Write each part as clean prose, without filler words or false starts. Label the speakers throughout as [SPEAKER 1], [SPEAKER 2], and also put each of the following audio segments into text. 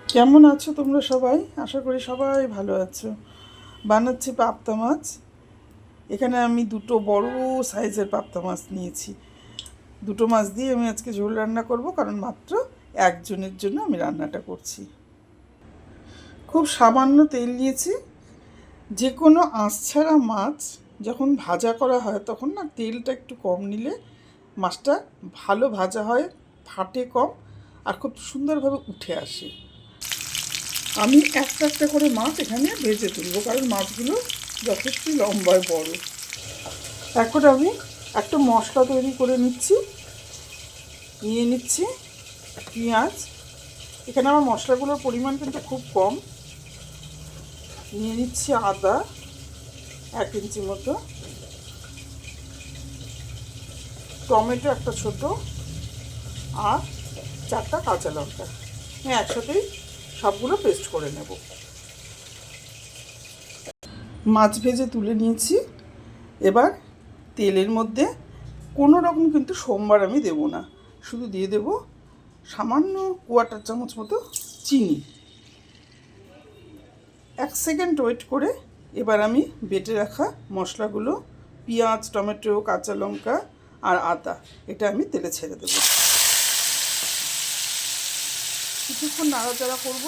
[SPEAKER 1] কেমন আছো তোমরা সবাই? আশা করি সবাই ভালো আছো। বানাচ্ছি পাবদা মাছ। এখানে আমি দুটো বড় সাইজের পাবদা মাছ নিয়েছি। দুটো মাছ দিয়ে আমি আজকে ঝোল রান্না করব, কারণ মাত্র একজনের জন্য আমি রান্নাটা করছি। খুব সামান্য তেল নিয়েছি। যে কোনো আঁশ ছাড়া মাছ যখন ভাজা করা হয় তখন না তেলটা একটু কম নিলে মাছটা ভালো ভাজা হয়, ফাটে কম, আর খুব সুন্দরভাবে উঠে আসে। আমি একটা একটা করে মাছ এখানে ভেজে তুলব, কারণ মাছগুলো যথেষ্ট লম্বায় বড়। এখন আমি একটা মশলা তৈরি করে নিয়ে নিচ্ছি পেঁয়াজ। এখানে আমার মশলাগুলোর পরিমাণ কিন্তু খুব কম। নিয়ে নিচ্ছি আদা 1 ইঞ্চি মতো, টমেটো একটা ছোট, আর 4টা কাঁচা লঙ্কা। আমি একসাথেই সবগুলো পেস্ট করে নেব। মাছ ভেজে তুলে নিয়েছি। এবার তেলের মধ্যে কোনো রকম কিন্তু সোমবার আমি দেব না, শুধু দিয়ে দেব সামান্য 1/4 চামচ মতো চিনি। 1 সেকেন্ড ওয়েট করে এবার আমি বেটে রাখা মশলাগুলো, পেঁয়াজ, টমেটো, কাঁচা লঙ্কা আর আদা, এটা আমি তেলে ছেড়ে দেব। কিছুক্ষণ নাড়াচাড়া করব।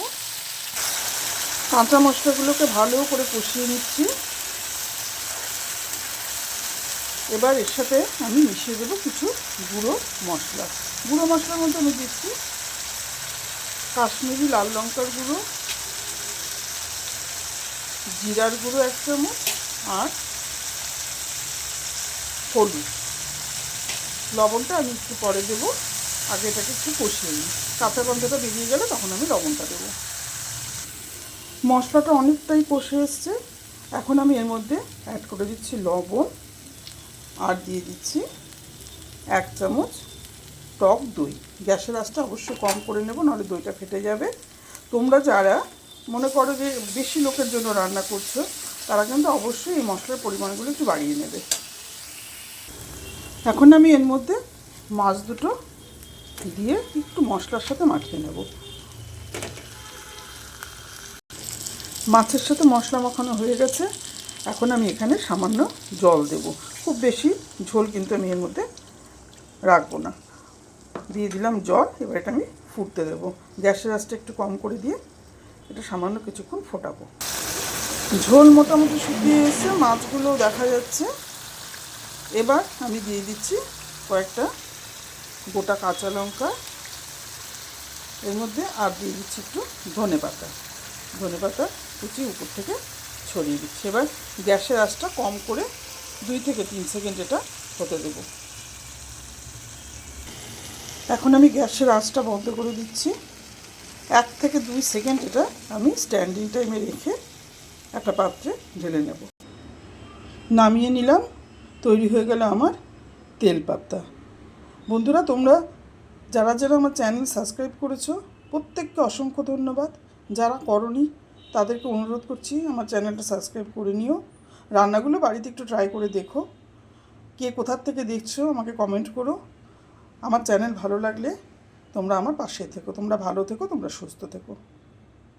[SPEAKER 1] কাঁচা মশলাগুলোকে ভালো করে কষিয়ে নিচ্ছি। এবার এর সাথে আমি মিশিয়ে দেবো কিছু গুঁড়ো মশলা। গুঁড়ো মশলার মধ্যে আমি দিচ্ছি কাশ্মীরি লাল লঙ্কার গুঁড়ো, জিরার গুঁড়ো 1 চামচ, আর হলুদ। লবণটা আমি একটু পরে দেবো, আগে এটাকে একটু কষিয়ে নিই। কাঁচা গন্ধটা বেরিয়ে গেলে তখন আমি লবণটা দেবো। মশলাটা অনেকটাই কষে এসছে। এখন আমি এর মধ্যে অ্যাড করে দিচ্ছি লবণ, আর দিয়ে দিচ্ছি 1 চামচ টক দই। গ্যাসের আঁচটা অবশ্যই কম করে নেব, নাহলে দইটা ফেটে যাবে। তোমরা যারা মনে করো যে বেশি লোকের জন্য রান্না করছো, তারা কিন্তু অবশ্যই এই মশলার পরিমাণগুলো একটু বাড়িয়ে নেবে। এখন আমি এর মধ্যে মাছ দুটো দিয়ে একটু মশলার সাথে মাখিয়ে নেব। মাছের সাথে মশলা মাখানো হয়ে গেছে। এখন আমি এখানে সামান্য জল দেব। খুব বেশি ঝোল কিন্তু আমি এর মধ্যে রাখবো না। দিয়ে দিলাম জল। এবার এটা আমি ফুটতে দেবো। গ্যাসের আঁচটা একটু কম করে দিয়ে এটা সামান্য কিছুক্ষণ ফোটাবো। ঝোল মোটামুটি শুকিয়ে এসে মাছগুলো দেখা যাচ্ছে। এবার আমি দিয়ে দিচ্ছি কয়েকটা গোটা কাঁচা লঙ্কা এর মধ্যে, আর দিয়ে দিচ্ছি একটু ধনে পাতা কুচি উপর থেকে ছড়িয়ে দিচ্ছি। এবার গ্যাসের আঁচটা কম করে 2 থেকে 3 সেকেন্ড এটা হতে দেবো। এখন আমি গ্যাসের আঁচটা বন্ধ করে দিচ্ছি। 1 থেকে 2 সেকেন্ড এটা আমি স্ট্যান্ডিং টাইমে রেখে একটা পাত্রে ঢেলে নেব। নামিয়ে নিলাম। তৈরি হয়ে গেল আমার তেল পাবদা। বন্ধুরা, তোমরা যারা যারা আমার চ্যানেল সাবস্ক্রাইব করেছো প্রত্যেককে অসংখ্য ধন্যবাদ। যারা করোনি তাদেরকে অনুরোধ করছি আমার চ্যানেলটা সাবস্ক্রাইব করে নিও। রান্নাগুলো বাড়িতে একটু ট্রাই করে দেখো। কে কোথার থেকে দেখছো আমাকে কমেন্ট করো। আমার চ্যানেল ভালো লাগলে তোমরা আমার পাশে থেকো। তোমরা ভালো থেকো, তোমরা সুস্থ থেকো।